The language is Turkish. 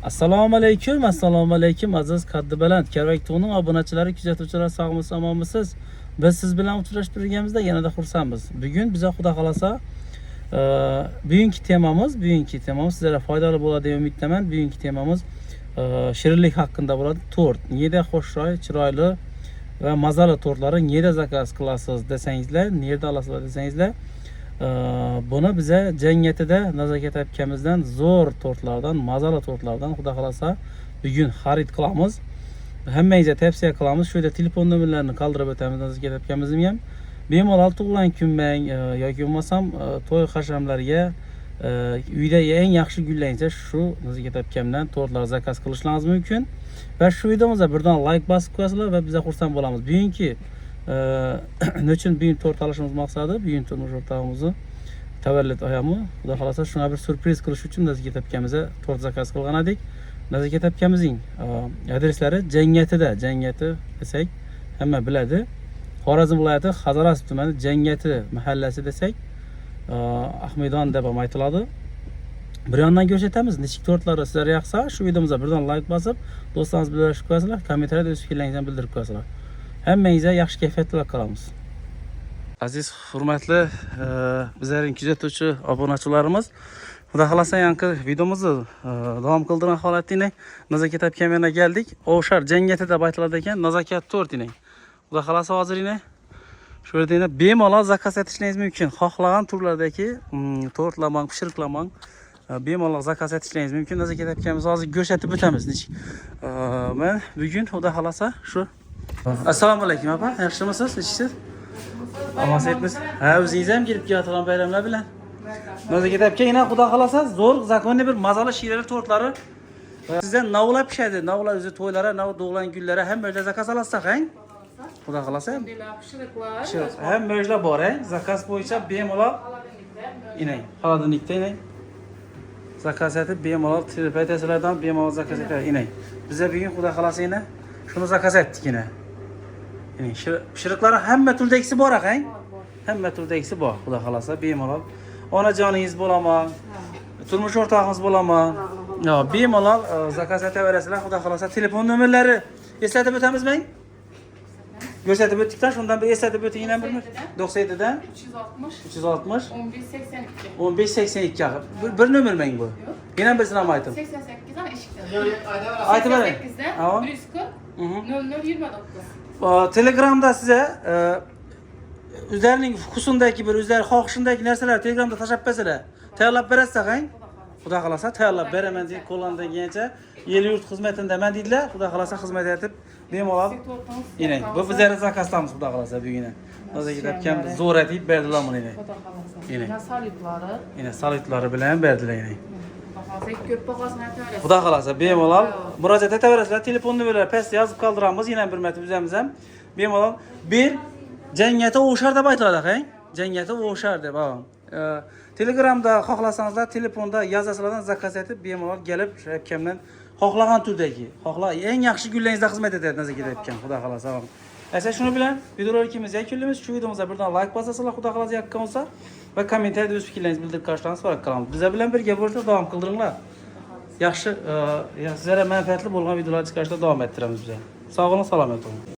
Assalomu alaykum aziz qaddi baland Karvaktovning obunachilari, kuzatuvchilari, sog'misiz, omonmisiz? Biz siz bilan uchrashib turganimizda yanada xursandmiz. Bugun biza xudo xolasa bugungi temamiz sizlarga foydali bo'ladi deb umiddaman. Bugungi temamiz shirinlik haqida bo'ladi. Tort. Nega xushro'y, chiroyli va mazali tortlarni nega zakaz qilasiz desangizlar, nerda olasizlar desangizlar, buni bize Cengiyatida Nazokat akamizdan zo'r tortlardan, mazali tortlardan xudo xolasa bugun xarid qilamiz. Hammangizga tavsiya qilamiz. Shu yerda telefon nomerlarini qoldirib o'tamiz. Nazokat akamizning ham bemalol tug'ilgan kunmang yoki bo'lmasam to'y hashamlarga uyda eng yaxshi gullansa shu Nazokat akamdan tortlar zakaz qilishingiz mumkin. Va shu videomizga birdan like bosib qo'yasizlar va biz xursand bo'lamiz. Bugungi nechun bugun tort olishimiz maqsadi, bugun turmush o'rtog'imizni tavallud ayyomi. Xudo xolasa shunga bir surpriz qilish uchun Nazokat akamizga tort zakaz qilgan edik. Nazokat akamizning adreslari Cengiyatida, Cengiyati desak hamma biladi. Xorazm viloyati Hazorasp tumani Cengiyati mahallasi desak Ahmedon deb ham aytiladi. Bir yandan ko'rsatamiz. Nechik tortlar sizlarga yoqsa, shu videomizga birdan like bosib, do'stlaringiz bilan birlashib qo'yasizlar, kommentariyada o'z fikrlaringizni bildirib qo'yasizlar. Hammangizga yaxshi kayfiyatlar qilamiz. Aziz, hurmatli bizlarning kuzatuvchi obunachilarimiz, xudo xolasa yangi videomizni davom qildirgan holatda Nazokat akam yana keldik. O'shar Cengiyatida deb aytiladi ekan, Nazokat tortini. Xudo xolasa hozirina shu yerda bemalol zakaz etishingiz mumkin. Xohlagan turlardagi tortlamang, pishiriqlamang bemalol zakaz etishingiz mumkin. Nazokat akamiz hozir ko'rsatib o'tamiz. Men bugun xudo xolasa shu. Assalomu alaykum opa, yaxshimisiz? Nechsiz? Amonsiz? Ha, o'zingiz ham kelib keladigan bayramlar bilan. Nazokat aka, yana xudo xolasa zo'r zakonni bir mazali shirali tortlari sizdan navlab pishadi. Navlar o'zi to'ylari, nav doğulan gullara ham mo'jla zakaz olasiz, ha? Xudo xolasa. Ham mo'jla bor, ha? Zakaz bo'yicha bemalol inang. Xolodilnikda inang. Zakaz etib bemalol telefon bemalol zakaz etib inang. Bizga bugun xudo xolasa yana shuni zakaz etdik yana. Yani pishiriqlari hamma turdagisi bor, aqang. Hamma turdagisi bor. Xudo xolasa bemalol onajoningiz bo'laman, turmush o'rtog'ingiz bo'laman. Yo, bemalol zakaz etaverasizlar. Xudo xolasa telefon nomerlari eslatib o'tamizmi? Ko'rsatib o'tdikdan shundan bir eslatib o'ting yana bir 97 dan 360 1582 bir nomer meng bu. Yana birisini ham aytdim. 88 dan eshikda. Aytib bering. 140 0029. Telegramda size üzerinin hukusundaki bir üzeri xohishindagi narsalar Telegramda tashlab bersalar, tayyorlab berasiz, aqang. Xudo xolasa tayyorlab beraman deb qo'ldan kelgancha el yurt xizmatida men deydilar. Xudo xolasa xizmat etib bemalol inang. Bu bizlar zakazlamiz xudo xolasa bugun. Nazokat akam zo'r etib berdilar buni inang. Xudo xolasa. Inang. Salitlari. Inang salitlari bilan berdilar inang. Ko'p bag'asini aytaverasiz. Xudo xolasa bemalol murojaat etaverasizlar. Telefon nomerlari pastda yozib qoldiramiz. Yana bir marta o'zimiz ham bemalol bir Cengiyati o'shar deb aytiladi, aqang. Cengiyati o'shar deb. Telegramda xohlasangizlar telefonda yozasizlardan zakaz etib bemalol kelib shu akamdan xohlagan turdagi, eng yaxshi gullaringizda xizmat etadi Nazokat akam. Xudo xolasa. Esa shuni bilan videolarimiz yakunlaymiz. Shu videomizga birdan like bosasizlar, xudo xolasa yoqqan bo'lsa va kommentariyada o'z fikrlaringizni bildirib qo'yishlaringizni so'rab qolamiz. Bizlar bilan birga bo'lishda davom qildiringlar. Yaxshi, sizlarga manfaatli bo'lgan videolar chiqarishda davom ettiramiz biz. Sog' bo'lin, salomat bo'ling.